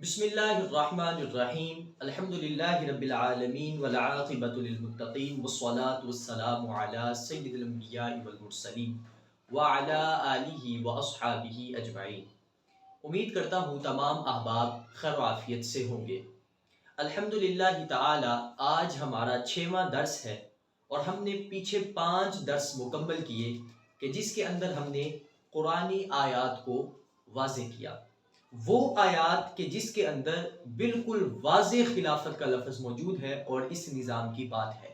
بسم اللہ الرحمن الرحیم الحمدللہ رب العالمین والعاقبۃ للمتقین والصلاة والسلام علی سید الانبیاء والمرسلین وعلی آلہ واصحابہ اجمعین۔ امید کرتا ہوں تمام احباب خیر و عافیت سے ہوں گے۔ الحمدللہ تعالی آج ہمارا 6واں درس ہے اور ہم نے پیچھے 5 درس مکمل کیے کہ جس کے اندر ہم نے قرآنی آیات کو واضح کیا، وہ آیات کہ جس کے اندر بالکل واضح خلافت کا لفظ موجود ہے اور اس نظام کی بات ہے۔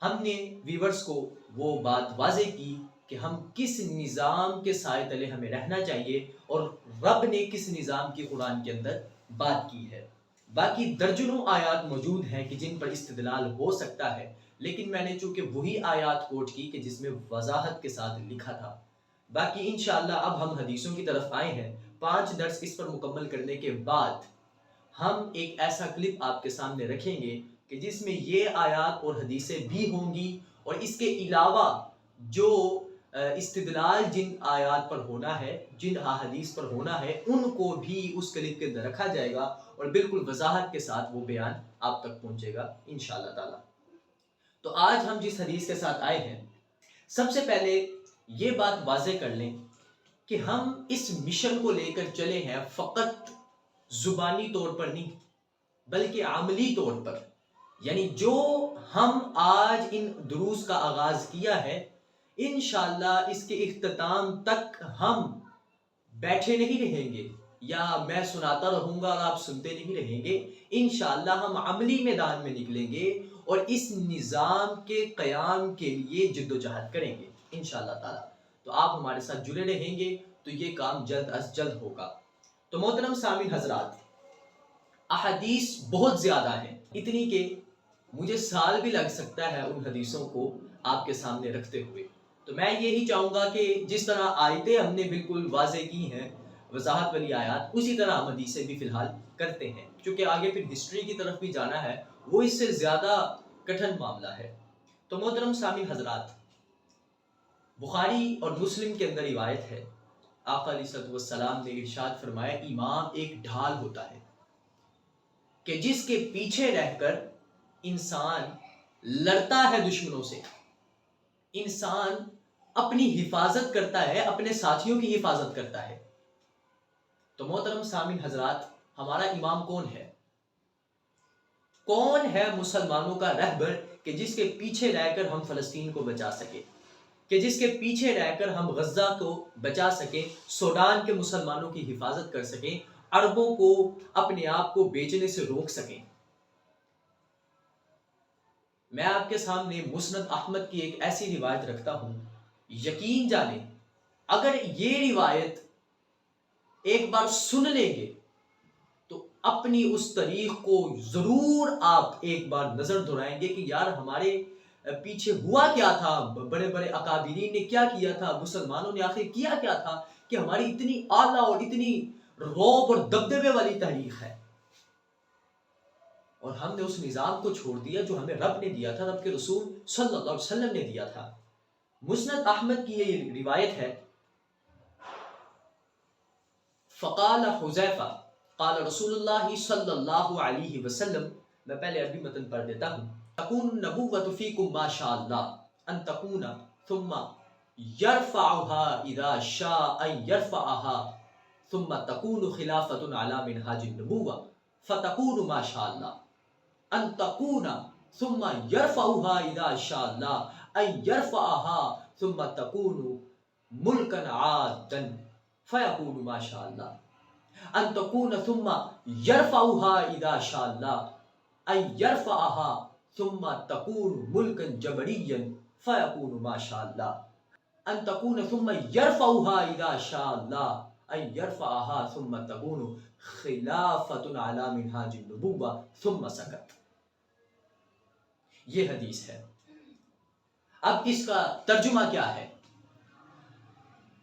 ہم نے ویورز کو وہ بات واضح کی کہ ہم کس نظام کے سائے تلے ہمیں رہنا چاہیے اور رب نے کس نظام کی قرآن کے اندر بات کی ہے۔ باقی درجنوں آیات موجود ہیں کہ جن پر استدلال ہو سکتا ہے، لیکن میں نے چونکہ وہی آیات کوٹ کی کہ جس میں وضاحت کے ساتھ لکھا تھا۔ باقی انشاءاللہ اب ہم حدیثوں کی طرف آئے ہیں۔ 5 درس اس پر مکمل کرنے کے بعد ہم ایک ایسا کلپ آپ کے سامنے رکھیں گے کہ جس میں یہ آیات اور حدیثیں بھی ہوں گی، اور اس کے علاوہ جو استدلال جن آیات پر ہونا ہے، جن احادیث پر ہونا ہے، ان کو بھی اس کلپ کے اندر رکھا جائے گا اور بالکل وضاحت کے ساتھ وہ بیان آپ تک پہنچے گا انشاءاللہ تعالی۔ تو آج ہم جس حدیث کے ساتھ آئے ہیں، سب سے پہلے یہ بات واضح کر لیں کہ ہم اس مشن کو لے کر چلے ہیں فقط زبانی طور پر نہیں، بلکہ عملی طور پر۔ یعنی جو ہم آج ان دروس کا آغاز کیا ہے، انشاءاللہ اس کے اختتام تک ہم بیٹھے نہیں رہیں گے یا میں سناتا رہوں گا اور آپ سنتے نہیں رہیں گے۔ انشاءاللہ ہم عملی میدان میں نکلیں گے اور اس نظام کے قیام کے لیے جد و جہد کریں گے انشاءاللہ تعالی۔ تو آپ ہمارے ساتھ جڑے رہیں گے تو یہ کام جلد از جلد ہوگا۔ تو محترم سامعین حضرات، احادیث بہت زیادہ ہیں، اتنی کہ مجھے سال بھی لگ سکتا ہے ان حدیثوں کو آپ کے سامنے رکھتے ہوئے۔ تو میں یہی چاہوں گا کہ جس طرح آیتیں ہم نے بالکل واضح کی ہیں، وضاحت والی آیات، اسی طرح ہم حدیثیں بھی فی الحال کرتے ہیں، کیونکہ آگے پھر ہسٹری کی طرف بھی جانا ہے، وہ اس سے زیادہ کٹھن معاملہ ہے۔ تو محترم سامعین حضرات، بخاری اور مسلم کے اندر روایت ہے، آقا علیہ الصلوۃ والسلام نے ارشاد فرمایا، ایمان ایک ڈھال ہوتا ہے کہ جس کے پیچھے رہ کر انسان لڑتا ہے دشمنوں سے، انسان اپنی حفاظت کرتا ہے، اپنے ساتھیوں کی حفاظت کرتا ہے۔ تو محترم سامعین حضرات، ہمارا امام کون ہے؟ کون ہے مسلمانوں کا رہبر کہ جس کے پیچھے رہ کر ہم فلسطین کو بچا سکیں، کہ جس کے پیچھے رہ کر ہم غزہ کو بچا سکیں، سوڈان کے مسلمانوں کی حفاظت کر سکیں، عربوں کو اپنے آپ کو بیچنے سے روک سکیں؟ میں آپ کے سامنے مسند احمد کی ایک ایسی روایت رکھتا ہوں، یقین جانیں اگر یہ روایت ایک بار سن لیں گے تو اپنی اس تاریخ کو ضرور آپ ایک بار نظر دہرائیں گے کہ یار ہمارے پیچھے ہوا کیا تھا، بڑے بڑے اکابرین نے کیا کیا تھا، مسلمانوں نے آخر کیا کیا تھا کہ ہماری اتنی اعلیٰ اور اتنی رعب اور دبدبے والی تاریخ ہے، اور ہم نے اس نظام کو چھوڑ دیا جو ہمیں رب نے دیا تھا، رب کے رسول صلی اللہ علیہ وسلم نے دیا تھا۔ مسند احمد کی یہ روایت ہے، فقال حذیفہ قال رسول اللہ صلی اللہ علیہ وسلم، میں پہلے عربی متن پڑھ دیتا ہوں، تکون النبوۃ فیکم ما شاء اللہ ان تکون ثم یرفعها اذا شاء ان یرفعها ثم تکون خلافۃ علی منہاج النبوۃ فتکون ما شاء اللہ ان تکون ثم یرفعها اذا شاء اللہ ان یرفعها ثم تکون ملکا عادا فیکون ما شاء اللہ ان تکون ثم یرفعها اذا شاء اللہ ان یرفعها ثم تکون ملکا جبریا فیکون ما شاء اللہ ان تکون ثم یرفعها اذا شاء اللہ ان یرفعها ثم تکون خلافۃ علی منہاج النبوۃ ثم سکت۔ یہ حدیث ہے۔ اب اس کا ترجمہ کیا ہے؟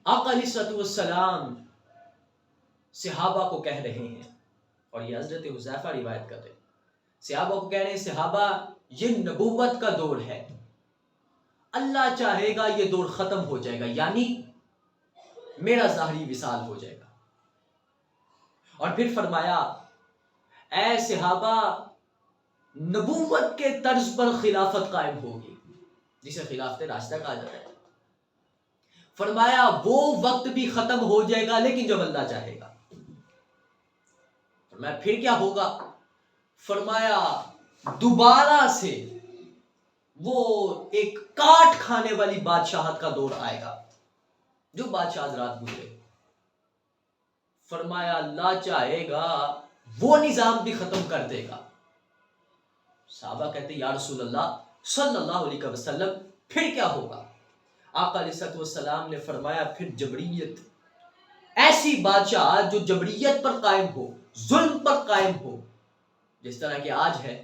آقا علیہ الصلوۃ والسلام صحابہ کو کہہ رہے ہیں، اور یہ حضرت حذیفہ روایت کرتے ہیں، صحابہ کو کہہ رہے ہیں، صحابہ یہ نبوت کا دور ہے، اللہ چاہے گا یہ دور ختم ہو جائے گا، یعنی میرا ظاہری وصال ہو جائے گا، اور پھر فرمایا اے صحابہ نبوت کے طرز پر خلافت قائم ہوگی، جسے خلافت راستہ کہا جاتا ہے۔ فرمایا وہ وقت بھی ختم ہو جائے گا لیکن جب اللہ چاہے گا۔ فرمایا پھر کیا ہوگا؟ فرمایا دوبارہ سے وہ ایک کاٹ کھانے والی بادشاہت کا دور آئے گا جو بادشاہ حضرات گزرے۔ فرمایا اللہ چاہے گا وہ نظام بھی ختم کر دے گا۔ صحابہ کہتے یا رسول اللہ صلی اللہ علیہ وسلم پھر کیا ہوگا؟ آقا علیہ الصلوۃ والسلام نے فرمایا پھر جبریت، ایسی بادشاہ جو جبریت پر قائم ہو، ظلم پر قائم ہو، جس طرح کہ آج ہے۔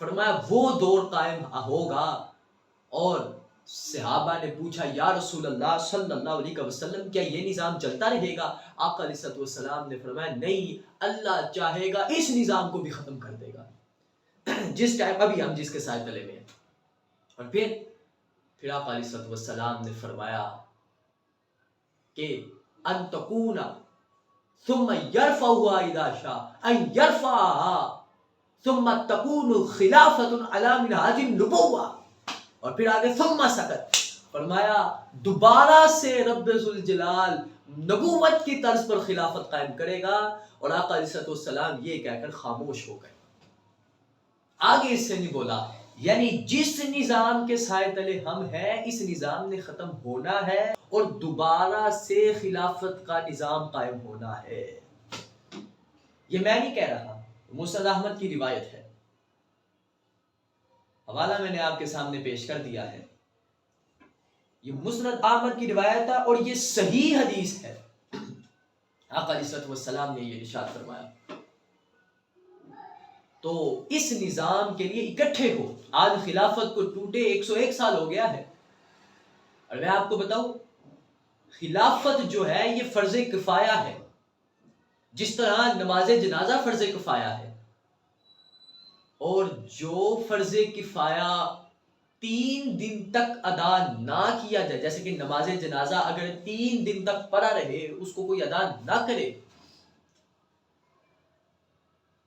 فرمایا وہ دور قائم ہوگا۔ اور صحابہ نے پوچھا یا رسول اللہ صلی اللہ علیہ وسلم کیا یہ نظام چلتا رہے گا؟ آقا علیہ الصلوۃ والسلام نے فرمایا نہیں، اللہ چاہے گا اس نظام کو بھی ختم کر دے گا جس ٹائم ابھی ہم جس کے سائے تلے میں ہیں۔ اور پھر آقا علیہ الصلوۃ والسلام نے فرمایا کہ ان تکون ثم یرفعها اذا شاء ان یرفعها ثم تکون خلافت علی منہاج النبوہ۔ اور پھر آگے ثم سکت، فرمایا دوبارہ سے رب ذوالجلال نبوت کی طرز پر خلافت قائم کرے گا۔ اور آقا علیہ الصلوۃ والسلام یہ کہہ کر خاموش ہو گئے، آگے اس سے نہیں بولا۔ یعنی جس نظام کے سائے تلے ہم ہیں اس نظام نے ختم ہونا ہے اور دوبارہ سے خلافت کا نظام قائم ہونا ہے۔ یہ میں نہیں کہہ رہا، مسند احمد کی روایت ہے، حوالہ میں نے آپ کے سامنے پیش کر دیا ہے۔ یہ مسند احمد کی روایت ہے اور یہ صحیح حدیث ہے۔ آقا علیہ الصلوۃ والسلام نے یہ ارشاد فرمایا تو اس نظام کے لیے اکٹھے ہو۔ آج خلافت کو ٹوٹے 101 سال ہو گیا ہے، اور میں آپ کو بتاؤں خلافت جو ہے یہ فرض کفایہ ہے، جس طرح نماز جنازہ فرض کفایہ ہے۔ اور جو فرض کفایہ 3 دن تک ادا نہ کیا جائے، جیسے کہ نماز جنازہ اگر 3 دن تک پڑا رہے اس کو کوئی ادا نہ کرے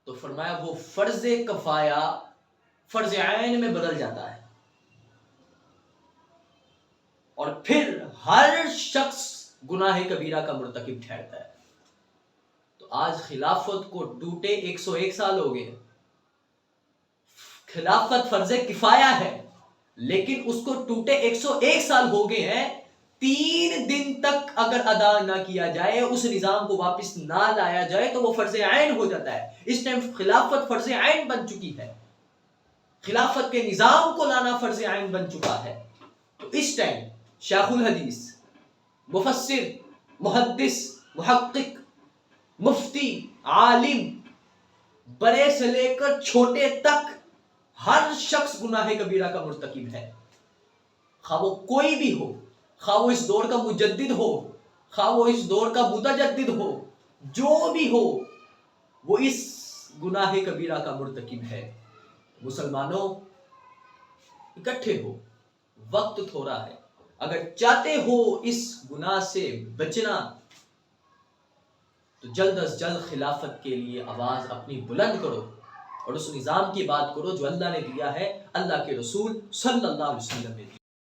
تو فرمایا وہ فرض کفایہ فرض عین میں بدل جاتا ہے، اور پھر ہر شخص گناہ کبیرہ کا مرتکب ٹھہرتا ہے۔ تو آج خلافت کو ٹوٹے 101 سال ہو گئے۔ خلافت فرض کفایہ ہے لیکن اس کو ٹوٹے 101 سال ہو گئے ہیں۔ 3 دن تک اگر ادا نہ کیا جائے، اس نظام کو واپس نہ لایا جائے تو وہ فرض عین ہو جاتا ہے۔ اس ٹائم خلافت فرض عین بن چکی ہے، خلافت کے نظام کو لانا فرض عین بن چکا ہے۔ تو اس ٹائم شیخ الحدیث، مفسر، محدث، محقق، مفتی، عالم، بڑے سے لے کر چھوٹے تک ہر شخص گناہ کبیرہ کا مرتکب ہے، خواہ وہ کوئی بھی ہو، خواہ وہ اس دور کا مجدد ہو، خواہ وہ اس دور کا متجدد ہو، جو بھی ہو وہ اس گناہ کبیرہ کا مرتکب ہے۔ مسلمانوں اکٹھے ہو، وقت تھوڑا ہے، اگر چاہتے ہو اس گناہ سے بچنا تو جلد از جلد خلافت کے لیے آواز اپنی بلند کرو اور اس نظام کی بات کرو جو اللہ نے دیا ہے، اللہ کے رسول صلی اللہ علیہ وسلم نے دیا۔